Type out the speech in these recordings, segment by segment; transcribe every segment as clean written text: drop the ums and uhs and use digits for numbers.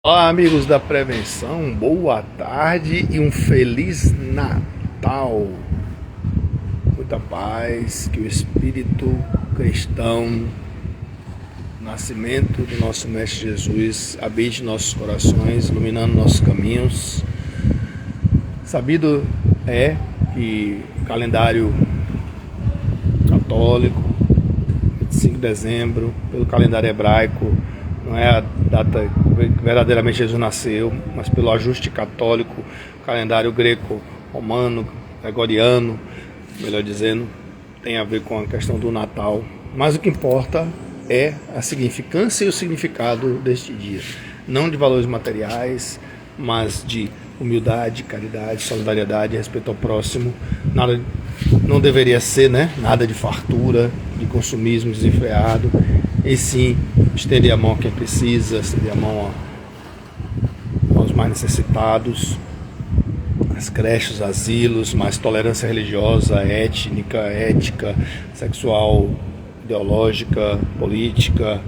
Olá, amigos da prevenção, boa tarde e um feliz Natal. Muita paz, que o Espírito cristão, nascimento do nosso Mestre Jesus, habite em nossos corações, iluminando nossos caminhos. Sabido é que o calendário católico, 25 de dezembro, pelo calendário hebraico, não é a data que verdadeiramente Jesus nasceu, mas pelo ajuste católico, calendário greco-romano, gregoriano, melhor dizendo, tem a ver com a questão do Natal. Mas o que importa é a significância e o significado deste dia. Não de valores materiais, mas de humildade, caridade, solidariedade, respeito ao próximo. Nada, não deveria ser, nada de fartura, de consumismo desenfreado, e sim estender a mão a quem precisa, estender a mão aos mais necessitados, as creches, os asilos, mais tolerância religiosa, étnica, ética, sexual, ideológica, política,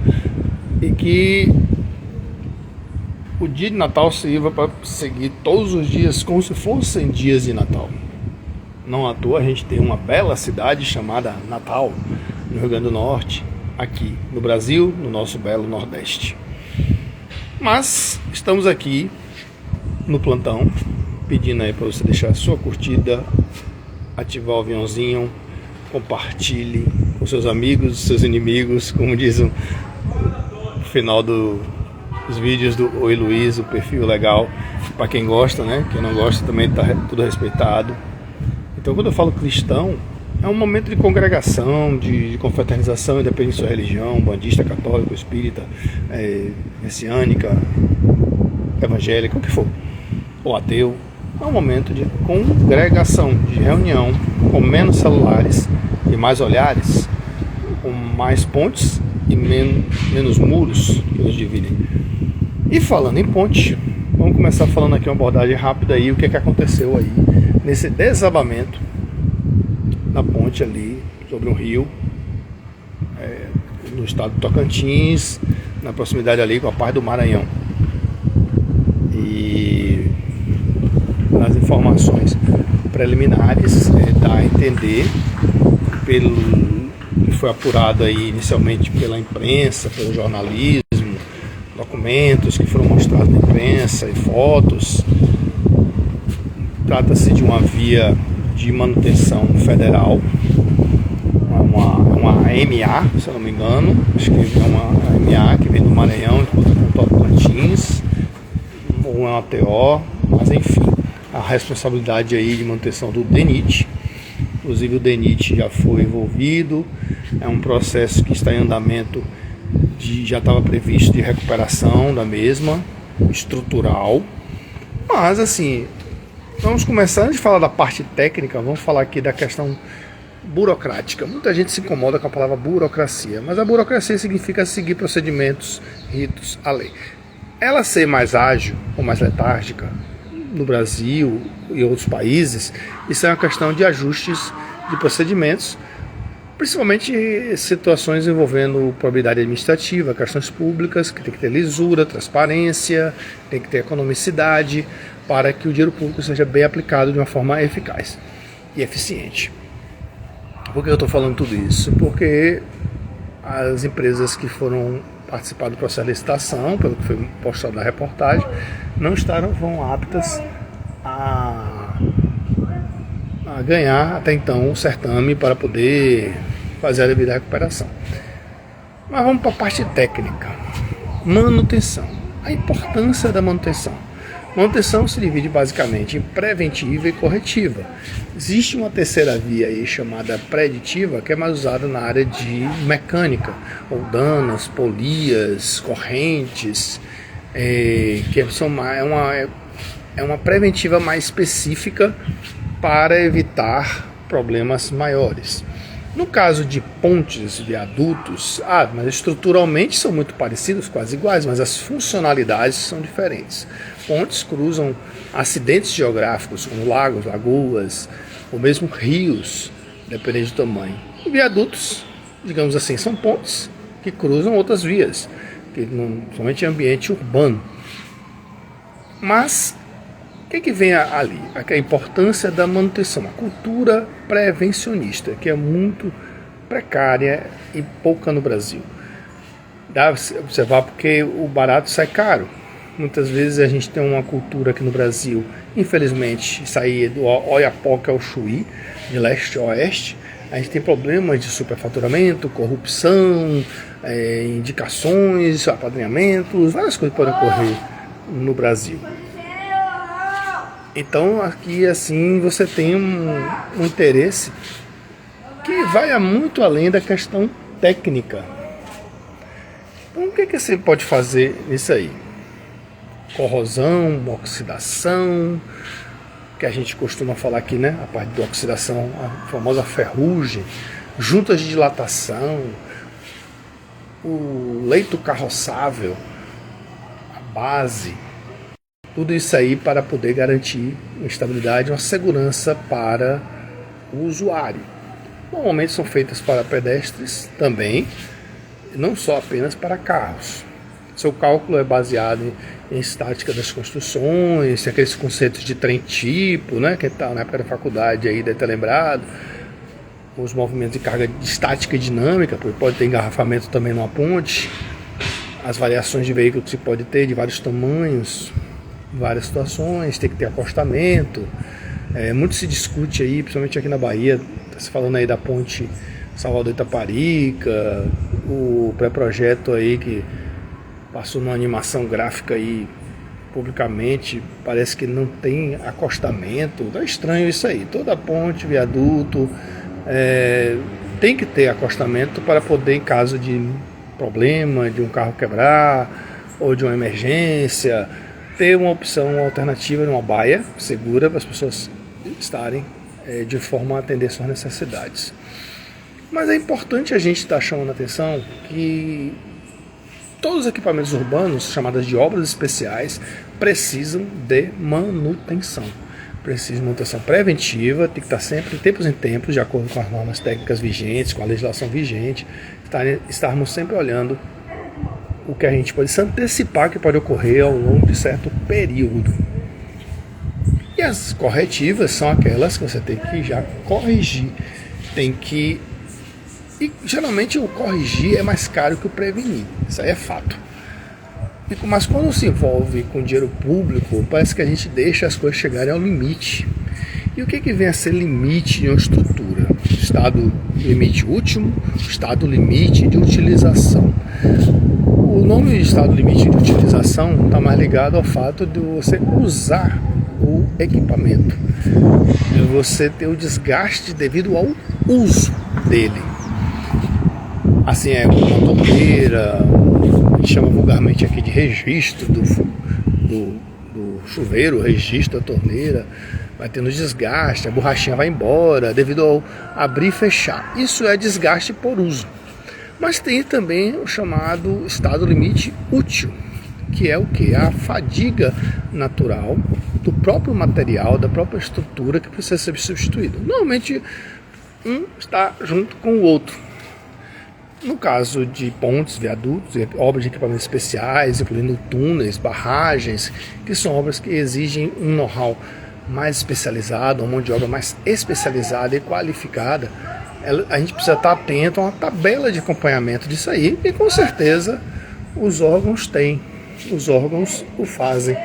e que o dia de Natal sirva para seguir todos os dias como se fossem dias de Natal. Não à toa a gente tem uma bela cidade chamada Natal, no Rio Grande do Norte, aqui no Brasil, no nosso belo Nordeste. Mas estamos aqui no plantão, pedindo aí para você deixar a sua curtida, ativar o aviãozinho, compartilhe com seus amigos, seus inimigos, como diz no final dos vídeos do Oi Luiz, o perfil legal, para quem gosta, quem não gosta também está tudo respeitado. Então, quando eu falo cristão, é um momento de congregação, de confraternização, independente de sua religião, bandista, católico, espírita, messiânica, evangélica, o que for, ou ateu. É um momento de congregação, de reunião, com menos celulares e mais olhares, com mais pontes e menos muros que nos dividem. E falando em ponte, vamos começar falando aqui uma abordagem rápida aí, o que aconteceu aí nesse desabamento na ponte ali sobre um rio, no estado do Tocantins, na proximidade ali com a parte do Maranhão. E nas informações preliminares dá a entender, pelo que foi apurado aí inicialmente pela imprensa, pelo jornalismo, documentos que foram mostrados na imprensa e fotos, trata-se de uma via de manutenção federal, uma MA, se eu não me engano, acho que é uma MA que vem do Maranhão, com Tocantins, ou uma ATO, mas enfim, a responsabilidade aí de manutenção do DENIT, inclusive o DENIT já foi envolvido, é um processo que está em andamento, já estava previsto de recuperação da mesma, estrutural, mas assim, vamos começar, antes de falar da parte técnica, vamos falar aqui da questão burocrática. Muita gente se incomoda com a palavra burocracia, mas a burocracia significa seguir procedimentos, ritos, a lei. Ela ser mais ágil ou mais letárgica no Brasil e outros países, isso é uma questão de ajustes de procedimentos, principalmente situações envolvendo probidade administrativa, questões públicas, que tem que ter lisura, transparência, tem que ter economicidade, para que o dinheiro público seja bem aplicado de uma forma eficaz e eficiente. Por que eu estou falando tudo isso? Porque as empresas que foram participar do processo de licitação, pelo que foi postado na reportagem, não estavam aptas a ganhar até então o certame para poder fazer a devida recuperação. Mas vamos para a parte técnica. Manutenção. A importância da manutenção. Manutenção se divide basicamente em preventiva e corretiva. Existe uma terceira via aí chamada preditiva, que é mais usada na área de mecânica, ou danos, polias, correntes, é uma preventiva mais específica para evitar problemas maiores. No caso de pontes, viadutos, mas estruturalmente são muito parecidos, quase iguais, mas as funcionalidades são diferentes. Pontes cruzam acidentes geográficos, como lagos, lagoas, ou mesmo rios, dependendo do tamanho. E viadutos, digamos assim, são pontes que cruzam outras vias, somente em ambiente urbano. Mas o que vem ali? A importância da manutenção, a cultura prevencionista, que é muito precária e pouca no Brasil. Dá para observar porque o barato sai caro. Muitas vezes a gente tem uma cultura aqui no Brasil, infelizmente, sair do Oiapoque ao Chuí, de leste a oeste. A gente tem problemas de superfaturamento, corrupção, indicações, apadrinhamentos, várias coisas podem ocorrer no Brasil. Então aqui assim você tem um interesse que vai muito além da questão técnica. Então o que você pode fazer nisso aí? Corrosão, oxidação, que a gente costuma falar aqui, né? A parte de oxidação, a famosa ferrugem, juntas de dilatação, o leito carroçável, a base, tudo isso aí para poder garantir uma estabilidade, uma segurança para o usuário. Normalmente são feitas para pedestres também, não só apenas para carros. Seu cálculo é baseado em estática das construções, aqueles conceitos de trem tipo, né, que está na época da faculdade aí, deve ter lembrado, os movimentos de carga de estática e dinâmica, porque pode ter engarrafamento também numa ponte, as variações de veículo que se pode ter de vários tamanhos, várias situações, tem que ter acostamento. Muito se discute aí, principalmente aqui na Bahia, está se falando aí da ponte Salvador-Itaparica, o pré-projeto aí que passou numa animação gráfica aí publicamente, parece que não tem acostamento. É estranho isso aí. Toda ponte, viaduto, tem que ter acostamento para poder, em caso de problema, de um carro quebrar ou de uma emergência, ter uma opção, uma alternativa, uma baia segura para as pessoas estarem de forma a atender suas necessidades. Mas é importante a gente estar chamando a atenção que todos os equipamentos urbanos, chamadas de obras especiais, precisam de manutenção. Precisam de manutenção preventiva, tem que estar sempre, de tempos em tempos, de acordo com as normas técnicas vigentes, com a legislação vigente, estarmos sempre olhando o que a gente pode se antecipar que pode ocorrer ao longo de certo período. E as corretivas são aquelas que você tem que já corrigir, e geralmente o corrigir é mais caro que o prevenir, isso aí é fato. Mas quando se envolve com dinheiro público, parece que a gente deixa as coisas chegarem ao limite. E o que vem a ser limite de uma estrutura? Estado limite último, estado limite de utilização. O nome de estado limite de utilização está mais ligado ao fato de você usar o equipamento, de você ter o desgaste devido ao uso dele. Assim, uma torneira, a gente chama vulgarmente aqui de registro do chuveiro, registro da torneira, vai tendo desgaste, a borrachinha vai embora devido ao abrir e fechar. Isso é desgaste por uso. Mas tem também o chamado estado limite útil, que é o que? A fadiga natural do próprio material, da própria estrutura que precisa ser substituído. Normalmente um está junto com o outro. No caso de pontes, viadutos, obras de equipamentos especiais, incluindo túneis, barragens, que são obras que exigem um know-how mais especializado, uma mão de obra mais especializada e qualificada, a gente precisa estar atento a uma tabela de acompanhamento disso aí, e com certeza os órgãos têm, os órgãos o fazem.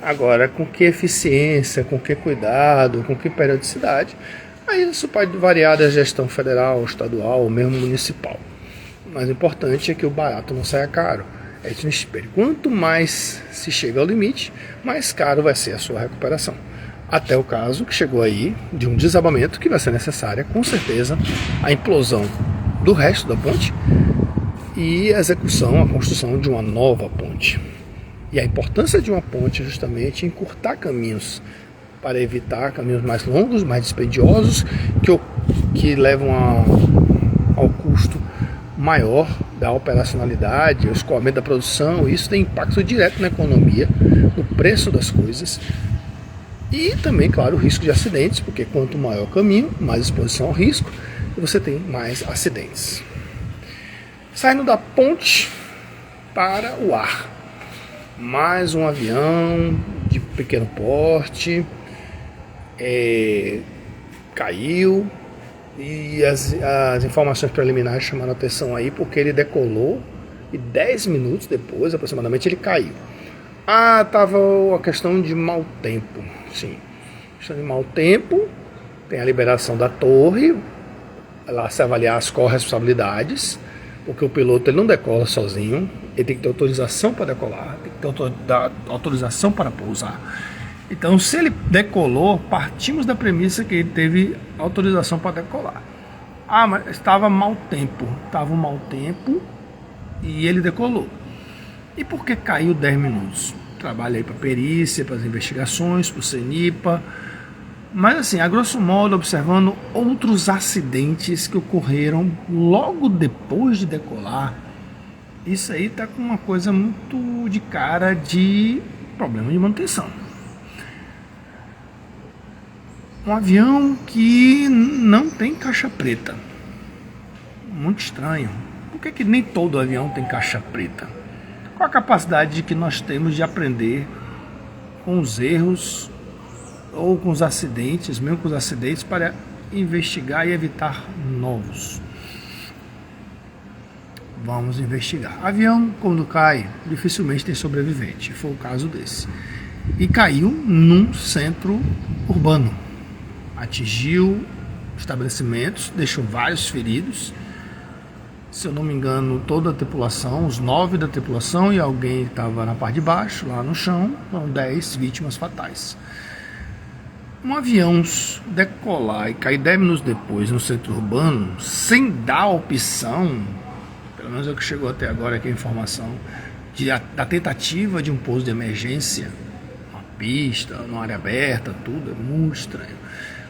Agora, com que eficiência, com que cuidado, com que periodicidade, aí isso pode variar da gestão federal, estadual ou mesmo municipal. Mas o importante é que o barato não saia caro. A gente não espere. Quanto mais se chega ao limite, mais caro vai ser a sua recuperação. Até o caso que chegou aí de um desabamento que vai ser necessária, com certeza, a implosão do resto da ponte e a execução, a construção de uma nova ponte. E a importância de uma ponte é justamente encurtar caminhos para evitar caminhos mais longos, mais dispendiosos, que levam ao custo maior da operacionalidade, o escoamento da produção. Isso tem impacto direto na economia, no preço das coisas e também, claro, o risco de acidentes, porque quanto maior o caminho, mais exposição ao risco e você tem mais acidentes. Saindo da ponte para o ar, mais um avião de pequeno porte, caiu, e as informações preliminares chamaram a atenção aí porque ele decolou e 10 minutos depois, aproximadamente, ele caiu. Tava a questão de mau tempo, sim. Questão de mau tempo, tem a liberação da torre, lá se avaliar as corresponsabilidades, porque o piloto ele não decola sozinho, ele tem que ter autorização para decolar, tem que ter autorização para pousar. Então, se ele decolou, partimos da premissa que ele teve autorização para decolar. Mas estava mau tempo, e ele decolou. E por que caiu 10 minutos? Trabalho aí para perícia, para as investigações, para o CENIPA. Mas assim, a grosso modo, observando outros acidentes que ocorreram logo depois de decolar, isso aí está com uma coisa muito de cara de problema de manutenção. Um avião que não tem caixa preta. Muito estranho. Por que nem todo avião tem caixa preta? Qual a capacidade que nós temos de aprender com os erros ou com os acidentes, mesmo com os acidentes, para investigar e evitar novos? Vamos investigar. Avião, quando cai, dificilmente tem sobrevivente. Foi o caso desse. E caiu num centro urbano. Atingiu estabelecimentos, deixou vários feridos. Se eu não me engano, toda a tripulação, os 9 da tripulação e alguém que estava na parte de baixo, lá no chão, foram 10 vítimas fatais. Um avião decolar e cair 10 minutos depois no centro urbano, sem dar opção, pelo menos é o que chegou até agora aqui a informação, da tentativa de um pouso de emergência, uma pista, numa área aberta, tudo, é muito estranho.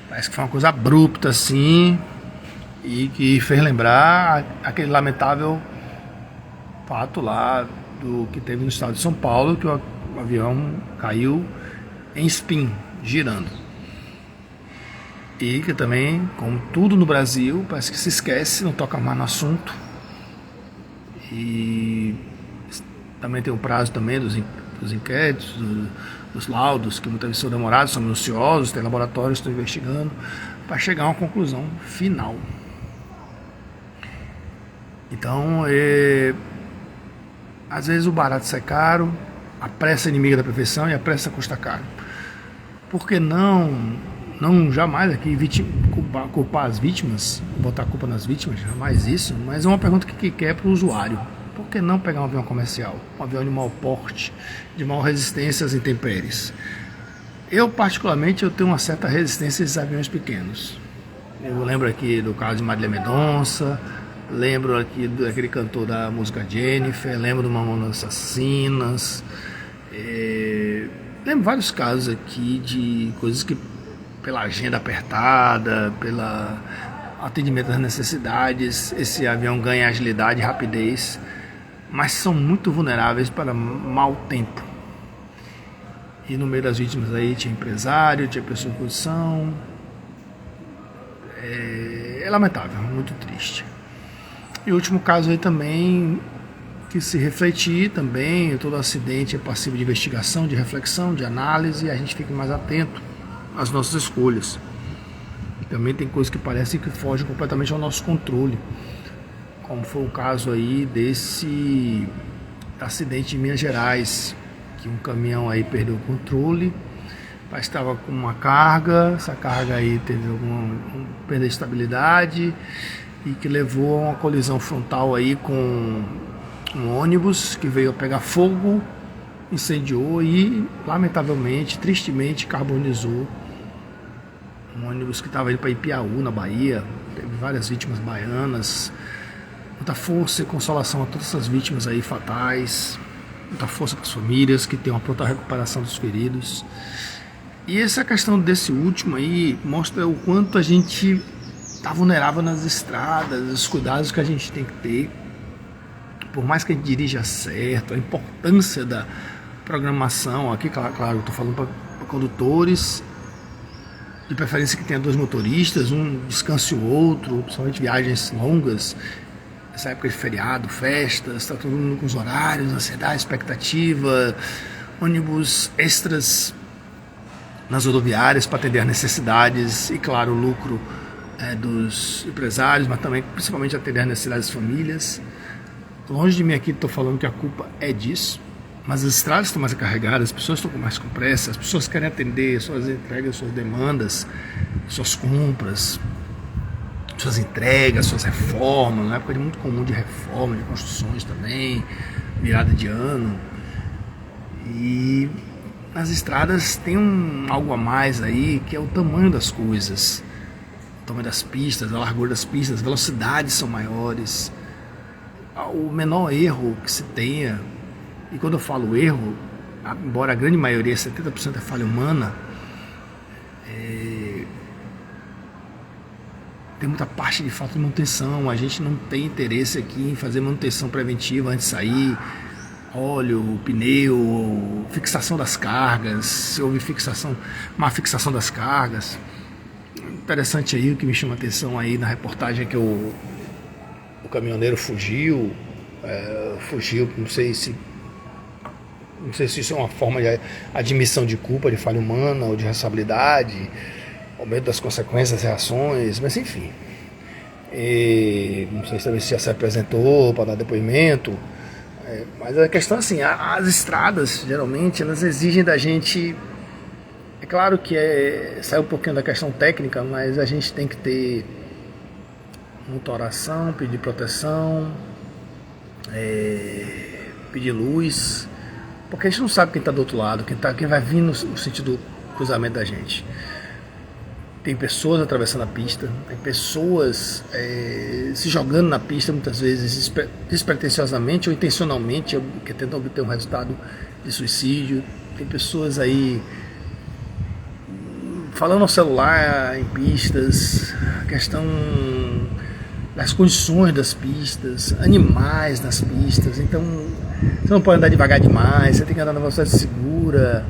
Parece que foi uma coisa abrupta assim, e que fez lembrar aquele lamentável fato lá do que teve no estado de São Paulo, que o avião caiu em spin, girando. E que também, como tudo no Brasil, parece que se esquece, não toca mais no assunto. E também tem o prazo também dos inquéritos, dos laudos, que muitas vezes são demorados, são minuciosos, tem laboratórios que estão investigando, para chegar a uma conclusão final. Então, às vezes o barato sai caro, a pressa é inimiga da perfeição e a pressa custa caro. Por que não jamais aqui culpar as vítimas, botar a culpa nas vítimas, jamais isso, mas é uma pergunta que quer para o usuário. Por que não pegar um avião comercial, um avião de mau porte, de maior resistência às intempéries? Eu, particularmente, tenho uma certa resistência a esses aviões pequenos. Eu lembro aqui do caso de Marília Mendonça, lembro aqui daquele cantor da música Jennifer, lembro do Mamonas Assassinas, lembro vários casos aqui de coisas que, pela agenda apertada, pelo atendimento das necessidades, esse avião ganha agilidade e rapidez, mas são muito vulneráveis para mau tempo. E no meio das vítimas aí tinha empresário, tinha pessoa em condição. É lamentável, muito triste. E o último caso aí também, que se refletir também, todo acidente é passível de investigação, de reflexão, de análise, e a gente fica mais atento às nossas escolhas. E também tem coisas que parecem que fogem completamente ao nosso controle, como foi o caso aí desse acidente em Minas Gerais, que um caminhão aí perdeu o controle, parece que estava com uma carga, essa carga aí teve alguma perda de estabilidade e que levou a uma colisão frontal aí com um ônibus que veio a pegar fogo, incendiou e, lamentavelmente, tristemente, carbonizou um ônibus que estava indo para Ipiaú, na Bahia. Teve várias vítimas baianas. Muita força e consolação a todas essas vítimas aí fatais, muita força para as famílias, que tem uma pronta recuperação dos feridos. E essa questão desse último aí mostra o quanto a gente está vulnerável nas estradas, os cuidados que a gente tem que ter, por mais que a gente dirija certo, a importância da programação. Aqui, claro, eu estou falando para condutores, de preferência que tenha 2 motoristas, um descanse o outro, principalmente viagens longas, essa época de feriado, festas, está todo mundo com os horários, ansiedade, expectativa, ônibus extras nas rodoviárias para atender às necessidades e, claro, o lucro dos empresários, mas também principalmente atender às necessidades das famílias. Longe de mim aqui estou falando que a culpa é disso, mas as estradas estão mais carregadas, as pessoas estão com mais pressa, as pessoas querem atender suas entregas, suas demandas, suas compras, suas entregas, suas reformas. Uma época muito comum de reforma, de construções também, virada de ano. E as estradas tem algo a mais aí, que é o tamanho das coisas, o tamanho das pistas, a largura das pistas, as velocidades são maiores, o menor erro que se tenha, e quando eu falo erro, embora a grande maioria, 70% é falha humana, tem muita parte de falta de manutenção. A gente não tem interesse aqui em fazer manutenção preventiva antes de sair, óleo, pneu, fixação das cargas, se houve má fixação das cargas. Interessante aí, o que me chama a atenção aí na reportagem é que o caminhoneiro fugiu, não sei se isso é uma forma de admissão de culpa, de falha humana ou de responsabilidade, ao medo das consequências, reações, mas enfim. Não sei se já se apresentou para dar depoimento, mas a questão é assim, as estradas, geralmente, elas exigem da gente, é claro que sai um pouquinho da questão técnica, mas a gente tem que ter monitoração, pedir proteção, pedir luz, porque a gente não sabe quem está do outro lado, quem vai vir no sentido do cruzamento da gente. Tem pessoas atravessando a pista, tem pessoas se jogando na pista, muitas vezes despretensiosamente ou intencionalmente, tentando obter um resultado de suicídio. Tem pessoas aí falando ao celular em pistas, a questão das condições das pistas, animais nas pistas. Então você não pode andar devagar demais, você tem que andar na velocidade segura.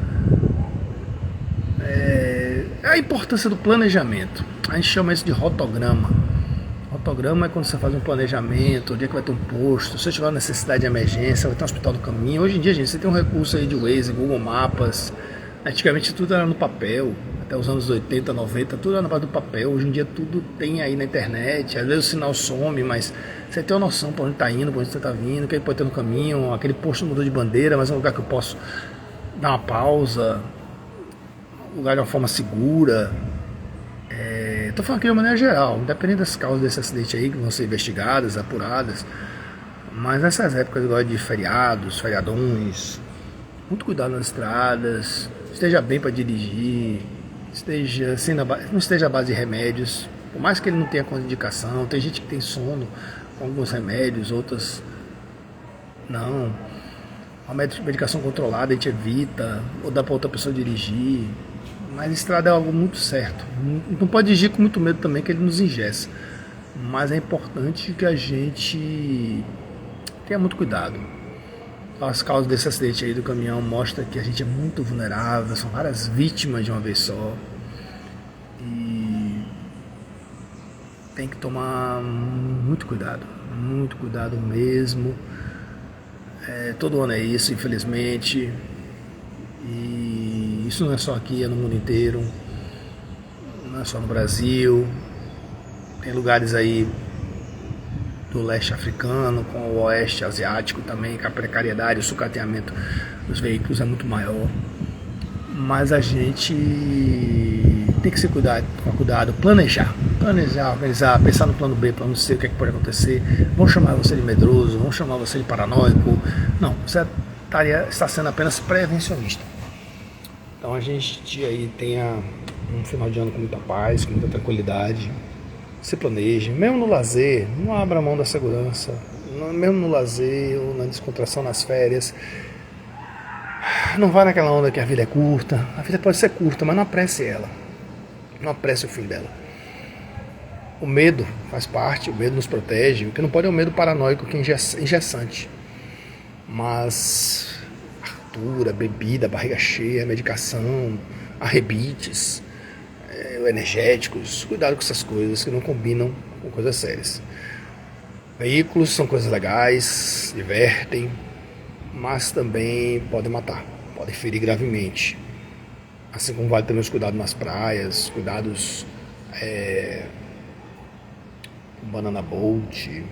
A importância do planejamento, a gente chama isso de rotograma. Rotograma é quando você faz um planejamento, onde é que vai ter um posto, se você tiver uma necessidade de emergência, vai ter um hospital do caminho. Hoje em dia, gente, você tem um recurso aí de Waze, Google Mapas. Antigamente tudo era no papel, até os anos 80, 90, tudo era na base do papel. Hoje em dia tudo tem aí na internet, às vezes o sinal some, mas você tem uma noção para onde está indo, para onde você está vindo, o que pode ter no caminho, aquele posto mudou de bandeira, mas é um lugar que eu posso dar uma pausa, lugar de uma forma segura. Estou falando aqui de uma maneira geral, independente das causas desse acidente aí, que vão ser investigadas, apuradas, mas nessas épocas agora de feriados, feriadões, muito cuidado nas estradas, esteja bem para dirigir, não esteja à base de remédios, por mais que ele não tenha contraindicação. Tem gente que tem sono com alguns remédios, outras não. Uma medicação controlada a gente evita, ou dá para outra pessoa dirigir. Mas estrada é algo muito certo. Não pode dirigir com muito medo também, que ele nos engessa. Mas é importante que a gente tenha muito cuidado. As causas desse acidente aí do caminhão mostram que a gente é muito vulnerável, são várias vítimas de uma vez só. E tem que tomar muito cuidado mesmo. Todo ano é isso, infelizmente. E isso não é só aqui, é no mundo inteiro, não é só no Brasil. Tem lugares aí do leste africano, com o oeste asiático também, que a precariedade, o sucateamento dos veículos é muito maior. Mas a gente tem que se cuidar, com cuidado, planejar, organizar, pensar no plano B, plano C, o que é que pode acontecer. Vão chamar você de medroso, vão chamar você de paranoico. Não, você está sendo apenas prevencionista. Então a gente aí tenha um final de ano com muita paz, com muita tranquilidade. Se planeje, mesmo no lazer, não abra mão da segurança, mesmo no lazer ou na descontração nas férias. Não vá naquela onda que a vida é curta. A vida pode ser curta, mas não apresse ela, não apresse o fim dela. O medo faz parte, o medo nos protege. O que não pode é o medo paranoico, que é engessante. Mas fartura, bebida, barriga cheia, medicação, arrebites, energéticos, cuidado com essas coisas que não combinam com coisas sérias. Veículos são coisas legais, divertem, mas também podem matar. podem ferir gravemente. Assim como vale também os cuidados nas praias, cuidados com banana boat,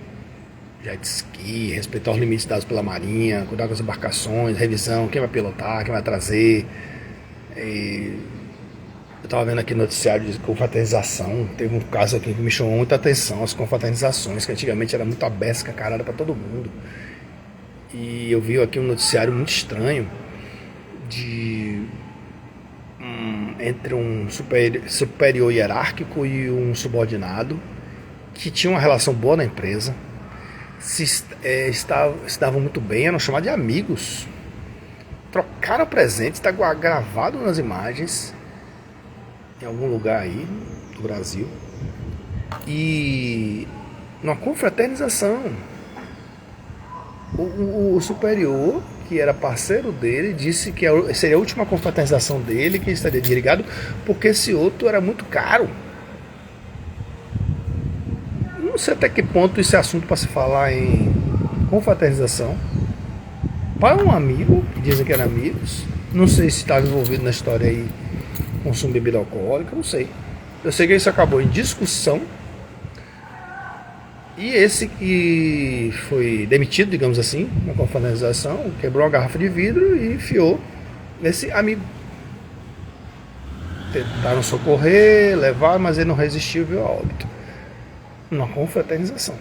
jet ski, respeitar os limites dados pela marinha, cuidar com as embarcações, revisão, quem vai pilotar, quem vai trazer. Eu estava vendo aqui noticiário de confraternização, teve um caso aqui que me chamou muita atenção, as confraternizações, que antigamente era muito abesca, carada para todo mundo. E eu vi aqui um noticiário muito estranho de entre um superior hierárquico e um subordinado que tinha uma relação boa na empresa, estavam muito bem, eram chamados de amigos, trocaram presentes, está gravado nas imagens em algum lugar aí do Brasil, e numa confraternização o superior, que era parceiro dele, disse que seria a última confraternização dele, que ele estaria desligado porque esse outro era muito caro. Não sei até que ponto isso é assunto para se falar em confraternização para um amigo, que dizem que eram amigos. Não sei se estava envolvido na história aí consumo de bebida alcoólica, não sei. Eu sei que isso acabou em discussão, e esse que foi demitido, digamos assim, na confraternização, quebrou uma garrafa de vidro e enfiou esse amigo. Tentaram socorrer, levar, mas ele não resistiu e veio a óbito. Uma confraternização.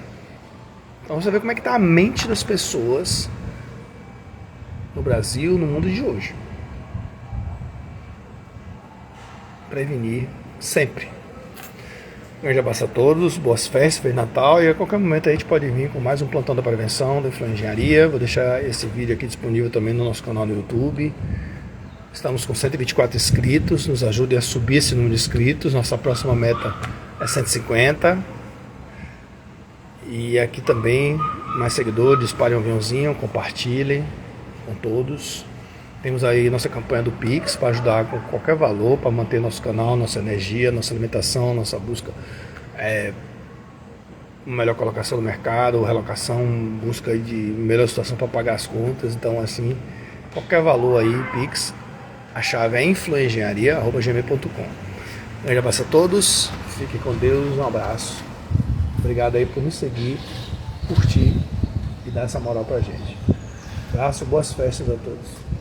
Então você vê como é que está a mente das pessoas no Brasil, no mundo de hoje. Prevenir sempre. Um grande abraço a todos, boas festas, feliz Natal, e a qualquer momento a gente pode vir com mais um plantão da prevenção da Influenza Engenharia. Vou deixar esse vídeo aqui disponível também no nosso canal no YouTube. Estamos com 124 inscritos, nos ajude a subir esse número de inscritos. Nossa próxima meta é 150. E aqui também, mais seguidores, disparem um aviãozinho, compartilhem com todos. Temos aí nossa campanha do Pix para ajudar com qualquer valor, para manter nosso canal, nossa energia, nossa alimentação, nossa busca melhor colocação no mercado, relocação, busca de melhor situação para pagar as contas. Então, assim, qualquer valor aí, Pix, a chave é influengenharia@gmail.com. Um grande abraço a todos, fiquem com Deus, um abraço. Obrigado aí por nos seguir, curtir e dar essa moral pra gente. Abraço, boas festas a todos.